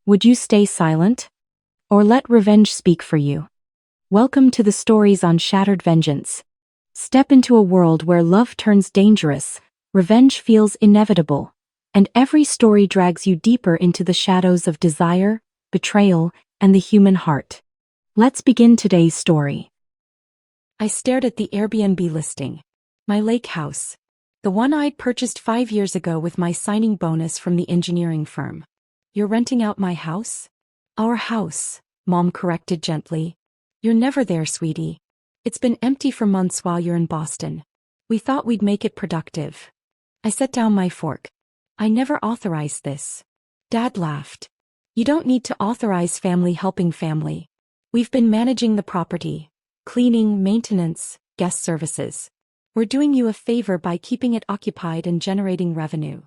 Would you stay silent? Or let revenge speak for you? Welcome to the stories on Shattered Vengeance. Step into a world where love turns dangerous, revenge feels inevitable, and every story drags you deeper into the shadows of desire, betrayal, and the human heart. Let's begin today's story. I stared at the Airbnb listing. My lake house. The one I'd purchased 5 years ago with my signing bonus from the engineering firm. You're renting out my house? Our house, Mom corrected gently. You're never there, sweetie. It's been empty for months while you're in Boston. We thought we'd make it productive. I set down my fork. I never authorized this. Dad laughed. You don't need to authorize family helping family. We've been managing the property. Cleaning, maintenance, guest services. We're doing you a favor by keeping it occupied and generating revenue.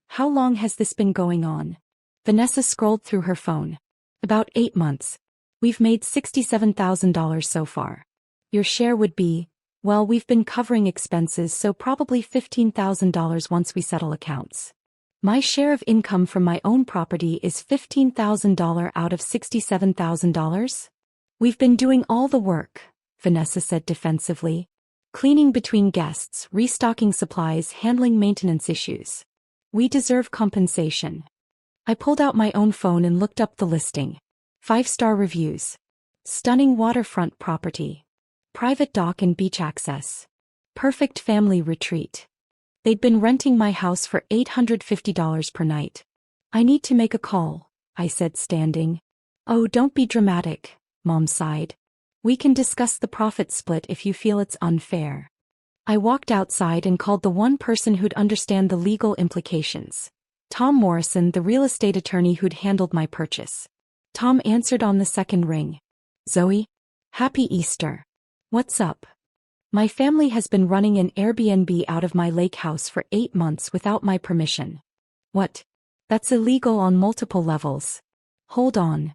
How long has this been going on? Vanessa scrolled through her phone. About 8 months. We've made $67,000 so far. Your share would be, well, we've been covering expenses, so probably $15,000 once we settle accounts. My share of income from my own property is $15,000 out of $67,000? We've been doing all the work, Vanessa said defensively. Cleaning between guests, restocking supplies, handling maintenance issues. We deserve compensation. I pulled out my own phone and looked up the listing. 5-star reviews. Stunning waterfront property. Private dock and beach access. Perfect family retreat. They'd been renting my house for $850 per night. I need to make a call, I said, standing. Oh, don't be dramatic, Mom sighed. We can discuss the profit split if you feel it's unfair. I walked outside and called the one person who'd understand the legal implications. Tom Morrison, the real estate attorney who'd handled my purchase. Tom answered on the second ring. Zoe? Happy Easter. What's up? My family has been running an Airbnb out of my lake house for 8 months without my permission. What? That's illegal on multiple levels. Hold on.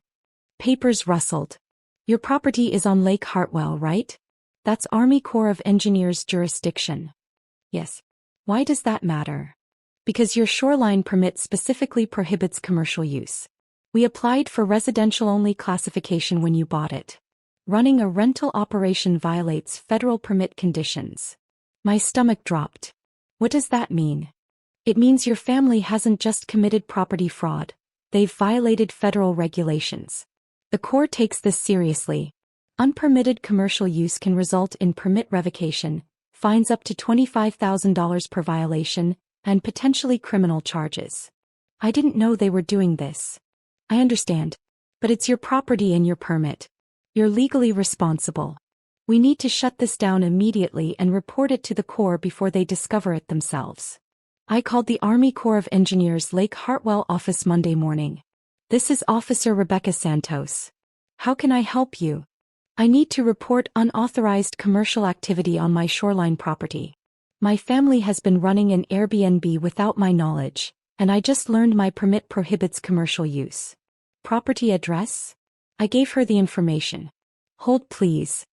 Papers rustled. Your property is on Lake Hartwell, right? That's Army Corps of Engineers jurisdiction. Yes. Why does that matter? Because your shoreline permit specifically prohibits commercial use. We applied for residential-only classification when you bought it. Running a rental operation violates federal permit conditions. My stomach dropped. What does that mean? It means your family hasn't just committed property fraud, they've violated federal regulations. The Corps takes this seriously. Unpermitted commercial use can result in permit revocation, fines up to $25,000 per violation, and potentially criminal charges. I didn't know they were doing this. I understand. But it's your property and your permit. You're legally responsible. We need to shut this down immediately and report it to the Corps before they discover it themselves. I called the Army Corps of Engineers Lake Hartwell office Monday morning. This is Officer Rebecca Santos. How can I help you? I need to report unauthorized commercial activity on my shoreline property. My family has been running an Airbnb without my knowledge, and I just learned my permit prohibits commercial use. Property address? I gave her the information. Hold please.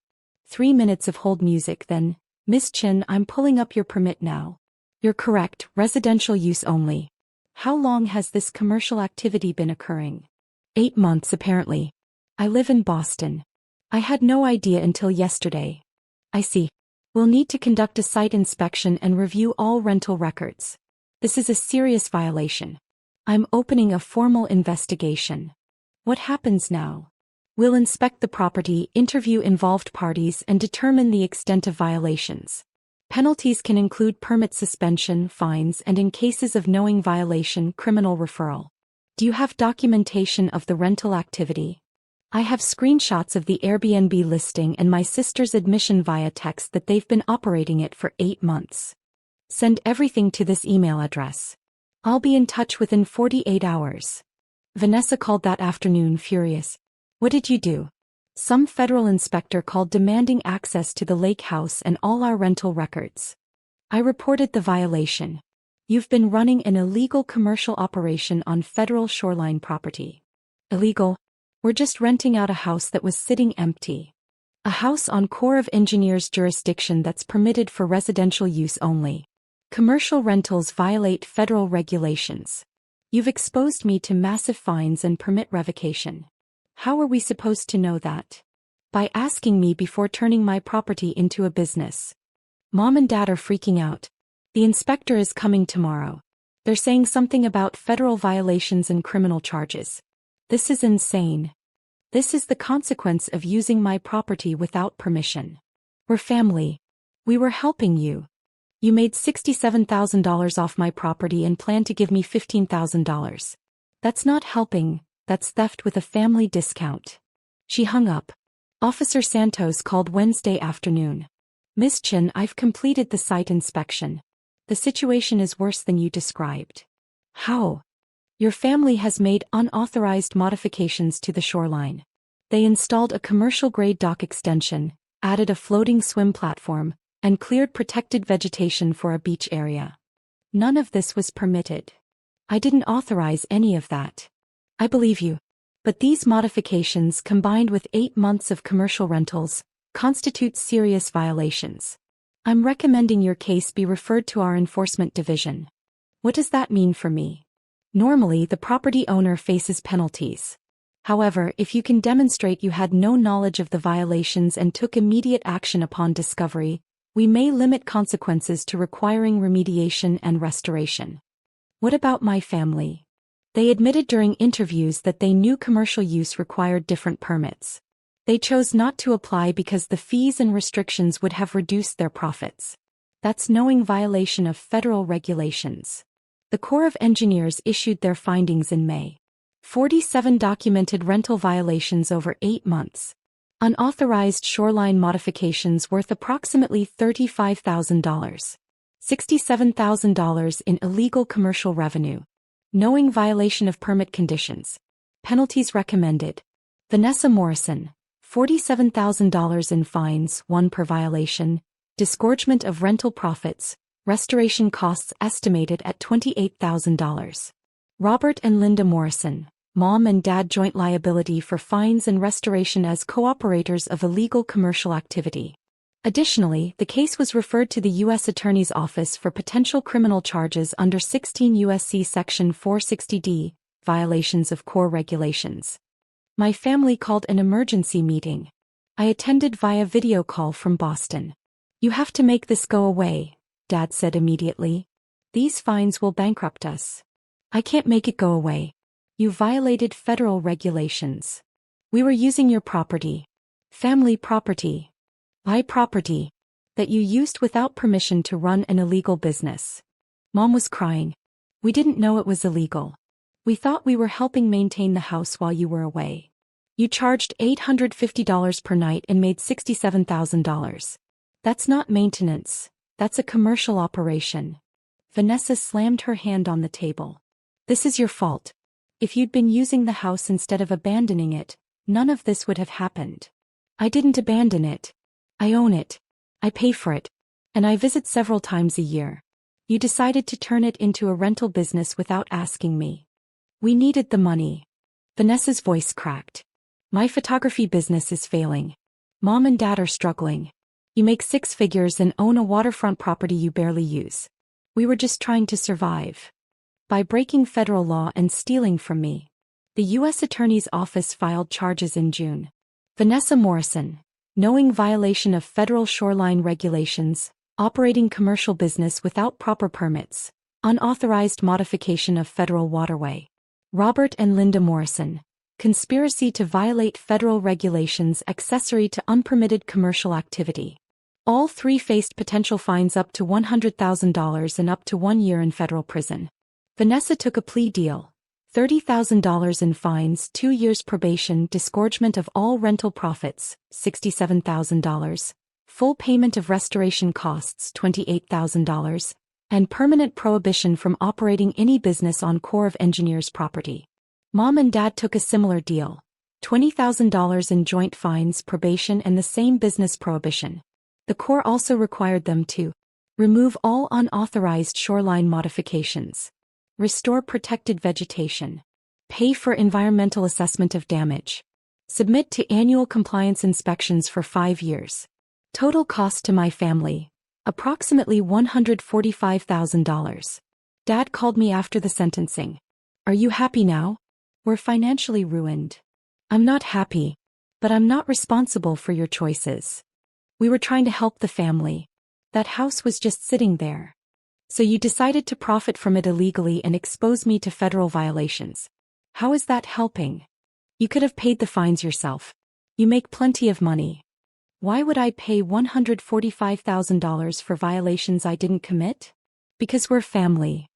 3 minutes of hold music then. Miss Chin, I'm pulling up your permit now. You're correct, residential use only. How long has this commercial activity been occurring? 8 months apparently. I live in Boston. I had no idea until yesterday. I see. We'll need to conduct a site inspection and review all rental records. This is a serious violation. I'm opening a formal investigation. What happens now? We'll inspect the property, interview involved parties, and determine the extent of violations. Penalties can include permit suspension, fines, and in cases of knowing violation, criminal referral. Do you have documentation of the rental activity? I have screenshots of the Airbnb listing and my sister's admission via text that they've been operating it for 8 months. Send everything to this email address. I'll be in touch within 48 hours. Vanessa called that afternoon furious. What did you do? Some federal inspector called demanding access to the lake house and all our rental records. I reported the violation. You've been running an illegal commercial operation on federal shoreline property. Illegal? We're just renting out a house that was sitting empty. A house on Corps of Engineers jurisdiction that's permitted for residential use only. Commercial rentals violate federal regulations. You've exposed me to massive fines and permit revocation. How are we supposed to know that? By asking me before turning my property into a business. Mom and Dad are freaking out. The inspector is coming tomorrow. They're saying something about federal violations and criminal charges. This is insane. This is the consequence of using my property without permission. We're family. We were helping you. You made $67,000 off my property and planned to give me $15,000. That's not helping, that's theft with a family discount. She hung up. Officer Santos called Wednesday afternoon. Miss Chin, I've completed the site inspection. The situation is worse than you described. How? Your family has made unauthorized modifications to the shoreline. They installed a commercial-grade dock extension, added a floating swim platform, and cleared protected vegetation for a beach area. None of this was permitted. I didn't authorize any of that. I believe you. But these modifications, combined with 8 months of commercial rentals, constitute serious violations. I'm recommending your case be referred to our enforcement division. What does that mean for me? Normally, the property owner faces penalties. However, if you can demonstrate you had no knowledge of the violations and took immediate action upon discovery, we may limit consequences to requiring remediation and restoration. What about my family? They admitted during interviews that they knew commercial use required different permits. They chose not to apply because the fees and restrictions would have reduced their profits. That's knowing violation of federal regulations. The Corps of Engineers issued their findings in May. 47 documented rental violations over 8 months. Unauthorized shoreline modifications worth approximately $35,000. $67,000 in illegal commercial revenue. Knowing violation of permit conditions. Penalties recommended. Vanessa Morrison. $47,000 in fines, 1 per violation, disgorgement of rental profits, restoration costs estimated at $28,000. Robert and Linda Morrison, Mom and Dad joint liability for fines and restoration as cooperators of illegal commercial activity. Additionally, the case was referred to the U.S. Attorney's Office for potential criminal charges under 16 U.S.C. Section 460D, violations of core regulations. My family called an emergency meeting. I attended via video call from Boston. You have to make this go away, Dad said immediately. These fines will bankrupt us. I can't make it go away. You violated federal regulations. We were using your property. Family property. My property. That you used without permission to run an illegal business. Mom was crying. We didn't know it was illegal. We thought we were helping maintain the house while you were away. You charged $850 per night and made $67,000. That's not maintenance. That's a commercial operation. Vanessa slammed her hand on the table. This is your fault. If you'd been using the house instead of abandoning it, none of this would have happened. I didn't abandon it. I own it. I pay for it. And I visit several times a year. You decided to turn it into a rental business without asking me. We needed the money. Vanessa's voice cracked. My photography business is failing. Mom and Dad are struggling. You make 6 figures and own a waterfront property you barely use. We were just trying to survive. By breaking federal law and stealing from me. The U.S. Attorney's Office filed charges in June. Vanessa Morrison, knowing violation of federal shoreline regulations, operating commercial business without proper permits, unauthorized modification of federal waterway. Robert and Linda Morrison, conspiracy to violate federal regulations accessory to unpermitted commercial activity. All 3 faced potential fines up to $100,000 and up to 1 year in federal prison. Vanessa took a plea deal. $30,000 in fines, 2 years probation, disgorgement of all rental profits, $67,000, full payment of restoration costs, $28,000, and permanent prohibition from operating any business on Corps of Engineers property. Mom and Dad took a similar deal. $20,000 in joint fines, probation, and the same business prohibition. The Corps also required them to remove all unauthorized shoreline modifications, restore protected vegetation, pay for environmental assessment of damage, submit to annual compliance inspections for 5 years. Total cost to my family, approximately $145,000. Dad called me after the sentencing. Are you happy now? We're financially ruined. I'm not happy, but I'm not responsible for your choices. We were trying to help the family. That house was just sitting there. So you decided to profit from it illegally and expose me to federal violations. How is that helping? You could have paid the fines yourself. You make plenty of money. Why would I pay $145,000 for violations I didn't commit? Because we're family.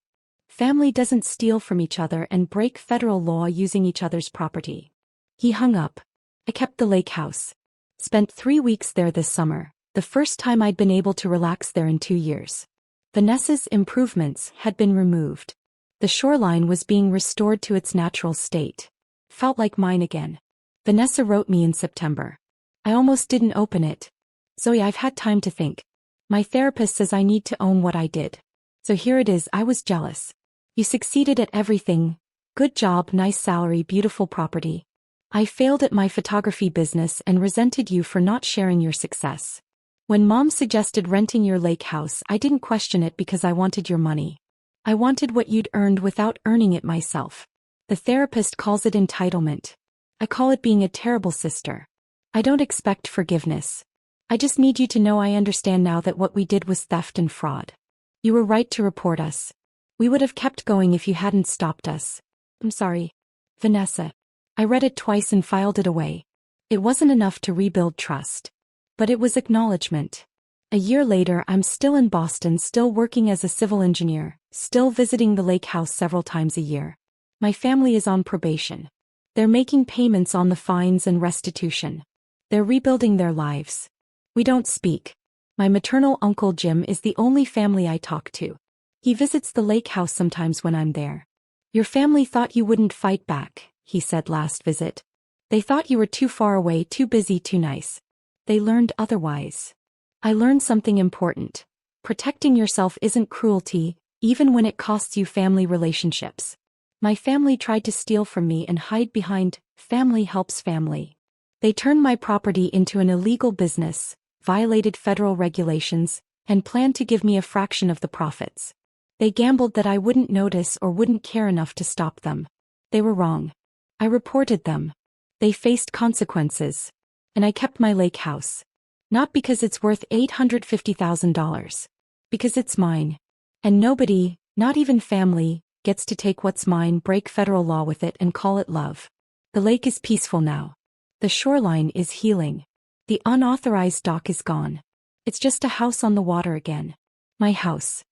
Family doesn't steal from each other and break federal law using each other's property. He hung up. I kept the lake house. Spent 3 weeks there this summer, the first time I'd been able to relax there in 2 years. Vanessa's improvements had been removed. The shoreline was being restored to its natural state. Felt like mine again. Vanessa wrote me in September. I almost didn't open it. Zoe, I've had time to think. My therapist says I need to own what I did. So here it is. I was jealous. You succeeded at everything. Good job, nice salary, beautiful property. I failed at my photography business and resented you for not sharing your success. When Mom suggested renting your lake house, I didn't question it because I wanted your money. I wanted what you'd earned without earning it myself. The therapist calls it entitlement. I call it being a terrible sister. I don't expect forgiveness. I just need you to know I understand now that what we did was theft and fraud. You were right to report us. We would have kept going if you hadn't stopped us. I'm sorry. Vanessa. I read it twice and filed it away. It wasn't enough to rebuild trust. But it was acknowledgement. A year later, I'm still in Boston, still working as a civil engineer, still visiting the lake house several times a year. My family is on probation. They're making payments on the fines and restitution. They're rebuilding their lives. We don't speak. My maternal uncle Jim is the only family I talk to. He visits the lake house sometimes when I'm there. Your family thought you wouldn't fight back, he said last visit. They thought you were too far away, too busy, too nice. They learned otherwise. I learned something important. Protecting yourself isn't cruelty, even when it costs you family relationships. My family tried to steal from me and hide behind family helps family. They turned my property into an illegal business, violated federal regulations, and planned to give me a fraction of the profits. They gambled that I wouldn't notice or wouldn't care enough to stop them. They were wrong. I reported them. They faced consequences. And I kept my lake house. Not because it's worth $850,000. Because it's mine. And nobody, not even family, gets to take what's mine, break federal law with it, and call it love. The lake is peaceful now. The shoreline is healing. The unauthorized dock is gone. It's just a house on the water again. My house.